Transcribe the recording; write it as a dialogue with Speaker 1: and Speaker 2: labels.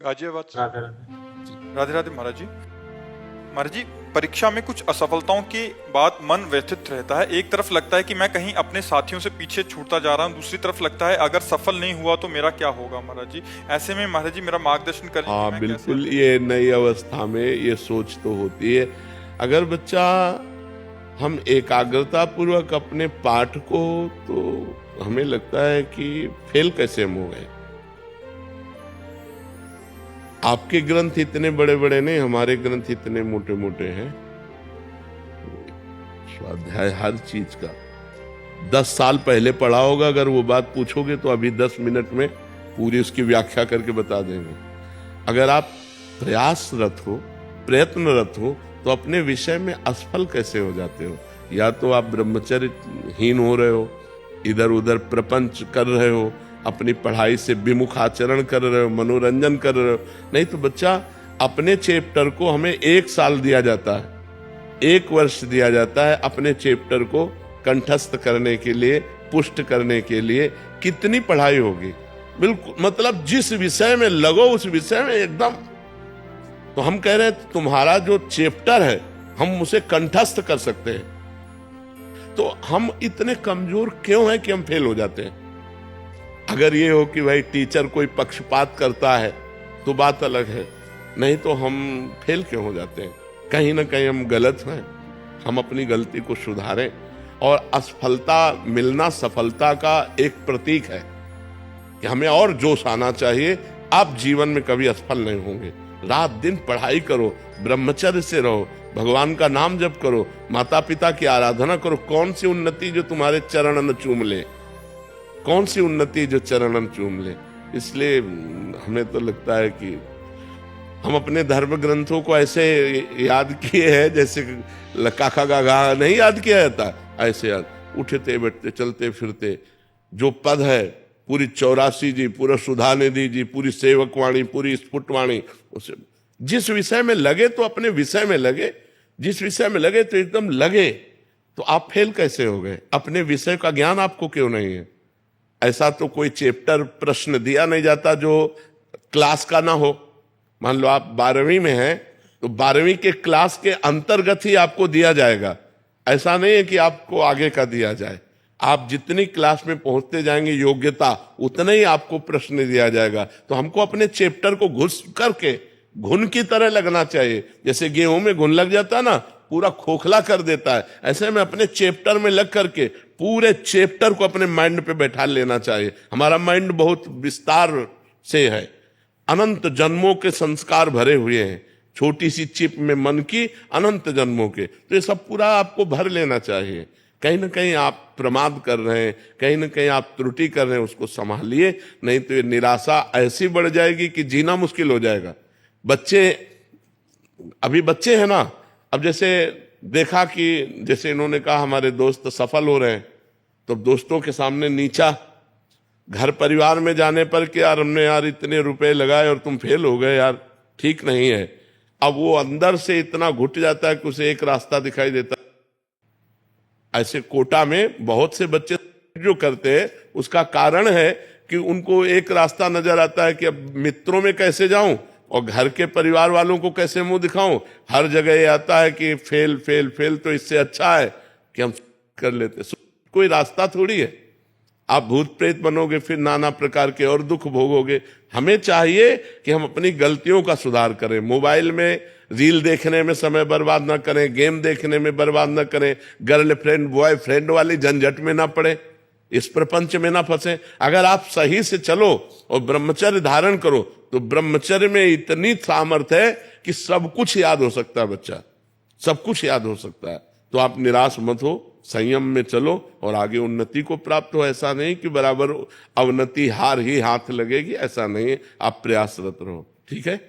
Speaker 1: गाजियाबाद से।
Speaker 2: राधे राधे।
Speaker 1: राधे राधे महाराज जी। महाराज जी, परीक्षा में कुछ असफलताओं के बाद मन व्यथित रहता है। एक तरफ लगता है कि मैं कहीं अपने साथियों से पीछे छूटता जा रहा हूँ, दूसरी तरफ लगता है अगर सफल नहीं हुआ तो मेरा क्या होगा। महाराज जी, ऐसे में महाराज जी मेरा मार्गदर्शन करें कि
Speaker 3: हाँ
Speaker 1: मैं
Speaker 3: बिल्कुल,
Speaker 1: कैसे।
Speaker 3: ये नई अवस्था में ये सोच तो होती है। अगर बच्चा हम एकाग्रता पूर्वक अपने पाठ को, तो हमें लगता है कि फेल कैसे हम हो गए। आपके ग्रंथ इतने बड़े बड़े नहीं, हमारे ग्रंथ इतने मोटे मोटे हैं। स्वाध्याय हर चीज का 10 साल पहले पढ़ा होगा, अगर वो बात पूछोगे तो अभी 10 मिनट में पूरी उसकी व्याख्या करके बता देंगे। अगर आप प्रयासरत हो, प्रयत्नरत हो, तो अपने विषय में असफल कैसे हो जाते हो। या तो आप ब्रह्मचर्यहीन हो रहे हो, इधर उधर प्रपंच कर रहे हो, अपनी पढ़ाई से विमुख आचरण कर रहे हो, मनोरंजन कर रहे हो। नहीं तो बच्चा, अपने चैप्टर को हमें 1 साल दिया जाता है, 1 वर्ष दिया जाता है अपने चैप्टर को कंठस्थ करने के लिए, पुष्ट करने के लिए। कितनी पढ़ाई होगी। बिल्कुल, मतलब जिस विषय में लगो उस विषय में एकदम। तो हम कह रहे हैं तुम्हारा जो चैप्टर है हम उसे कंठस्थ कर सकते हैं। तो हम इतने कमजोर क्यों हैं कि हम फेल हो जाते हैं। अगर ये हो कि भाई टीचर कोई पक्षपात करता है तो बात अलग है, नहीं तो हम फेल क्यों हो जाते हैं। कहीं ना कहीं हम गलत हैं। हम अपनी गलती को सुधारें। और असफलता मिलना सफलता का एक प्रतीक है कि हमें और जोश आना चाहिए। आप जीवन में कभी असफल नहीं होंगे। रात दिन पढ़ाई करो, ब्रह्मचर्य से रहो, भगवान का नाम जप करो, माता पिता की आराधना करो। कौन सी उन्नति जो तुम्हारे चरणन चूम ले, कौन सी उन्नति जो चरणन चूम ले। इसलिए हमें तो लगता है कि हम अपने धर्म ग्रंथों को ऐसे याद किए हैं जैसे काका गागा नहीं याद किया जाता, ऐसे याद। उठते बैठते चलते फिरते जो पद है, पूरी 84 जी, पूरा सुधानिधि जी, पूरी सेवकवाणी, पूरी स्फुटवाणी, उसे जिस विषय में लगे तो अपने विषय में लगे, जिस विषय में लगे तो एकदम लगे। तो आप फेल कैसे हो गए। अपने विषय का ज्ञान आपको क्यों नहीं है। ऐसा तो कोई चैप्टर प्रश्न दिया नहीं जाता जो क्लास का ना हो। मान लो आप 12वीं में हैं तो 12वीं के क्लास के अंतर्गत ही आपको दिया जाएगा। ऐसा नहीं है कि आपको आगे का दिया जाए। आप जितनी क्लास में पहुंचते जाएंगे योग्यता, उतना ही आपको प्रश्न दिया जाएगा। तो हमको अपने चैप्टर को घुस करके घुन की तरह लगना चाहिए। जैसे गेहूं में घुन लग जाता है ना, पूरा खोखला कर देता है, ऐसे में अपने चैप्टर में लग करके पूरे चैप्टर को अपने माइंड पे बैठा लेना चाहिए। हमारा माइंड बहुत विस्तार से है, अनंत जन्मों के संस्कार भरे हुए हैं। छोटी सी चिप में मन की अनंत जन्मों के, तो ये सब पूरा आपको भर लेना चाहिए। कहीं ना कहीं आप प्रमाद कर रहे हैं, कहीं ना कहीं आप त्रुटि कर रहे हैं, उसको संभालिए। नहीं तो ये निराशा ऐसी बढ़ जाएगी कि जीना मुश्किल हो जाएगा। बच्चे अभी बच्चे हैं ना, अब जैसे देखा कि जैसे इन्होंने कहा हमारे दोस्त सफल हो रहे हैं, तो दोस्तों के सामने नीचा, घर परिवार में जाने पर कि यार हमने यार इतने रुपए लगाए और तुम फेल हो गए, यार ठीक नहीं है। अब वो अंदर से इतना घुट जाता है कि उसे एक रास्ता दिखाई देता है। ऐसे कोटा में बहुत से बच्चे जो करते हैं, उसका कारण है कि उनको एक रास्ता नजर आता है कि अब मित्रों में कैसे जाऊं और घर के परिवार वालों को कैसे मुंह दिखाऊं। हर जगह ये आता है कि फेल फेल फेल, तो इससे अच्छा है कि हम कर लेते। कोई रास्ता थोड़ी है। आप भूत प्रेत बनोगे, फिर नाना प्रकार के और दुख भोगोगे। हमें चाहिए कि हम अपनी गलतियों का सुधार करें। मोबाइल में रील देखने में समय बर्बाद ना करें, गेम देखने में बर्बाद ना करें, गर्लफ्रेंड बॉयफ्रेंड वाली झंझट में ना पड़े, इस प्रपंच में ना फंसे। अगर आप सही से चलो और ब्रह्मचर्य धारण करो, तो ब्रह्मचर्य में इतनी सामर्थ्य है कि सब कुछ याद हो सकता है। बच्चा सब कुछ याद हो सकता है। तो आप निराश मत हो, संयम में चलो और आगे उन्नति को प्राप्त हो। ऐसा नहीं कि बराबर अवनति हार ही हाथ लगेगी, ऐसा नहीं है। आप प्रयासरत रहो। ठीक है।